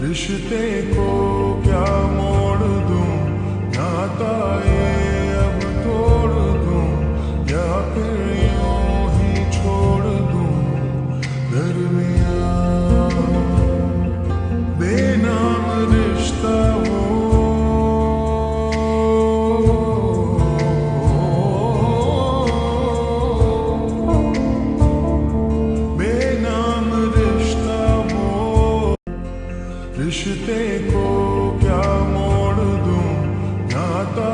रिश्ते को क्या मोड़ दूं, नाता ये अब तोड़ दूं या फिर यूं ही छोड़ दूं। दरमियां बेनाम रिश्ता वो, बेनाम रिश्ता वो। रिश्ते को क्या मोड़ दूं, नाता